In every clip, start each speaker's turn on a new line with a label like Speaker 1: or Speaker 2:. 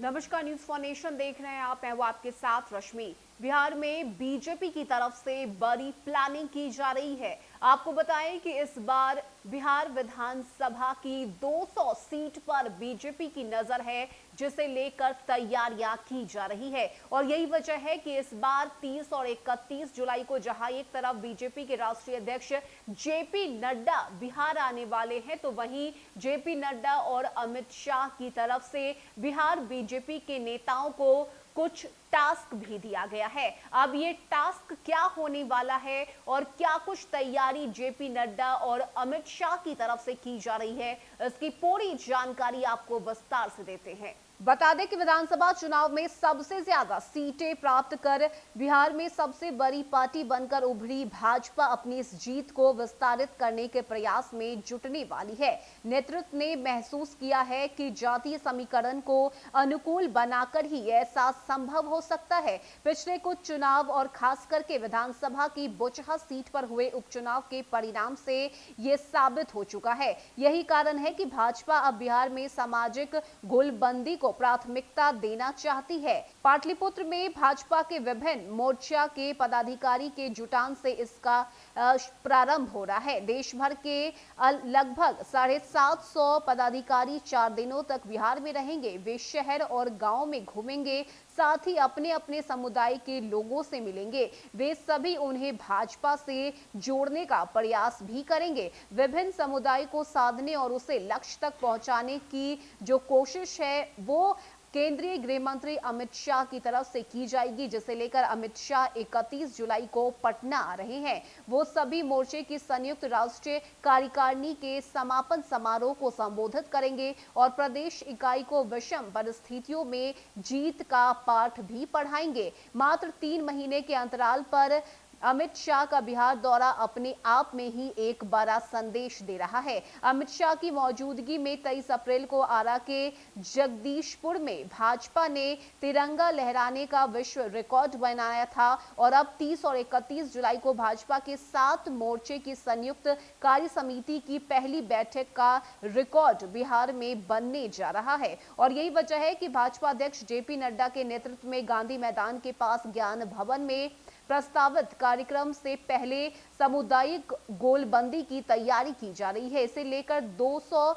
Speaker 1: नमस्कार, news for nation देख रहे हैं आप। मैं वो आपके साथ रश्मि। बिहार में बीजेपी की तरफ से बड़ी प्लानिंग की जा रही है। आपको बताएं कि इस बार बिहार विधानसभा की 200 सीट पर बीजेपी की नजर है, जिसे लेकर तैयारियां की जा रही है। और यही वजह है कि इस बार 30 और 31 जुलाई को जहां एक तरफ बीजेपी के राष्ट्रीय अध्यक्ष जेपी नड्डा बिहार आने वाले हैं, तो वहीं जेपी नड्डा और अमित शाह की तरफ से बिहार बीजेपी के नेताओं को कुछ टास्क भी दिया गया है। अब ये टास्क क्या होने वाला है और क्या कुछ तैयारी जेपी नड्डा और अमित शाह की तरफ से की जा रही है, इसकी पूरी जानकारी आपको विस्तार से देते हैं। बता दें कि विधानसभा चुनाव में सबसे ज्यादा सीटें प्राप्त कर बिहार में सबसे बड़ी पार्टी बनकर उभरी भाजपा अपनी इस जीत को विस्तारित करने के प्रयास में जुटने वाली है। नेतृत्व ने महसूस किया है कि जातीय समीकरण को अनुकूल बनाकर ही ऐसा संभव हो सकता है। पिछले कुछ चुनाव और खास करके विधानसभा की बोचहा सीट पर हुए उपचुनाव के परिणाम से ये साबित हो चुका है। यही कारण है कि भाजपा अब बिहार में सामाजिक गोलबंदी को प्राथमिकता देना चाहती है। पाटलिपुत्र में भाजपा के विभिन्न मोर्चा के पदाधिकारी के जुटान से इसका प्रारंभ हो रहा है। देश भर के लगभग 750 पदाधिकारी 4 दिनों तक बिहार में रहेंगे। वे शहर और गांव में घूमेंगे, साथ ही अपने अपने समुदाय के लोगों से मिलेंगे। वे सभी उन्हें भाजपा से जोड़ने का प्रयास भी करेंगे। विभिन्न समुदाय को साधने और उसे लक्ष्य तक पहुंचाने की जो कोशिश है वो केंद्रीय गृह मंत्री अमित शाह की तरफ से की जाएगी, जिसे लेकर अमित शाह 31 जुलाई को पटना आ रहे हैं। वो सभी मोर्चे की संयुक्त राष्ट्रीय कार्यकारिणी के समापन समारोह को संबोधित करेंगे और प्रदेश इकाई को विषम परिस्थितियों में जीत का पाठ भी पढ़ाएंगे। मात्र 3 महीने के अंतराल पर अमित शाह का बिहार दौरा अपने आप में ही एक बड़ा संदेश दे रहा है। अमित शाह की मौजूदगी में 23 अप्रैल को आरा के जगदीशपुर में भाजपा ने तिरंगा लहराने का विश्व रिकॉर्ड बनाया था और अब 30 और 31 जुलाई को भाजपा के 7 मोर्चे की संयुक्त कार्य समिति की पहली बैठक का रिकॉर्ड बिहार में बनने जा रहा है। और यही वजह है कि भाजपा अध्यक्ष जेपी नड्डा के नेतृत्व में गांधी मैदान के पास ज्ञान भवन में प्रस्तावित कार्यक्रम से पहले सामुदायिक गोलबंदी की तैयारी की जा रही है। इसे लेकर 200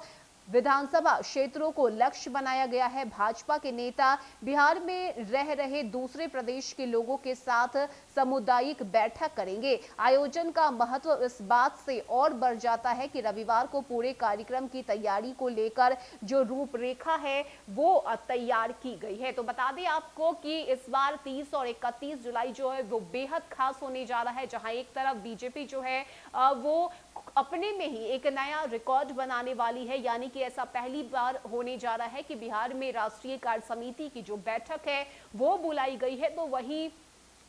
Speaker 1: विधानसभा क्षेत्रों को लक्ष्य बनाया गया है। भाजपा के नेता बिहार में रह रहे दूसरे प्रदेश के लोगों के साथ सामुदायिक बैठक करेंगे। आयोजन का महत्व इस बात से और बढ़ जाता है कि रविवार को पूरे कार्यक्रम की तैयारी को लेकर जो रूपरेखा है वो तैयार की गई है। तो बता दें आपको कि इस बार 30 और 31 जुलाई जो है वो बेहद खास होने जा रहा है, जहां एक तरफ बीजेपी जो है वो अपने में ही एक नया रिकॉर्ड बनाने वाली है। यानी कि ऐसा पहली बार होने जा रहा है कि बिहार में राष्ट्रीय कार्य समिति की जो बैठक है वो बुलाई गई है। तो वहीं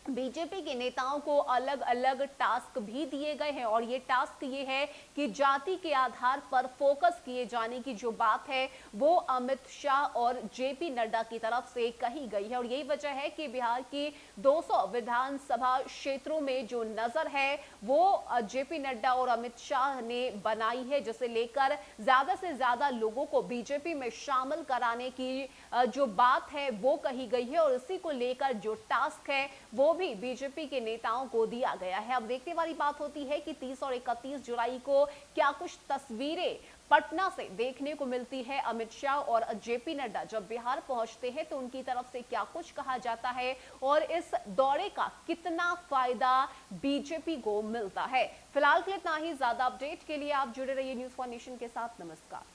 Speaker 1: बीजेपी के नेताओं को अलग अलग टास्क भी दिए गए हैं और ये टास्क ये है कि जाति के आधार पर फोकस किए जाने की जो बात है वो अमित शाह और जेपी नड्डा की तरफ से कही गई है। और यही वजह है कि बिहार की 200 विधानसभा क्षेत्रों में जो नजर है वो जेपी नड्डा और अमित शाह ने बनाई है, जिसे लेकर ज्यादा से ज्यादा लोगों को बीजेपी में शामिल कराने की जो बात है वो कही गई है। और इसी को लेकर जो टास्क है वो भी बीजेपी के नेताओं को दिया गया है। अब देखने वाली बात होती है कि 30 और 31 जुलाई को क्या कुछ तस्वीरें पटना से देखने को मिलती है। अमित शाह और जेपी नड्डा जब बिहार पहुंचते हैं तो उनकी तरफ से क्या कुछ कहा जाता है और इस दौरे का कितना फायदा बीजेपी को मिलता है। फिलहाल के लिए इतना ही। ज्यादा अपडेट के लिए आप जुड़े रहिए न्यूज फॉर नेशन के साथ। नमस्कार।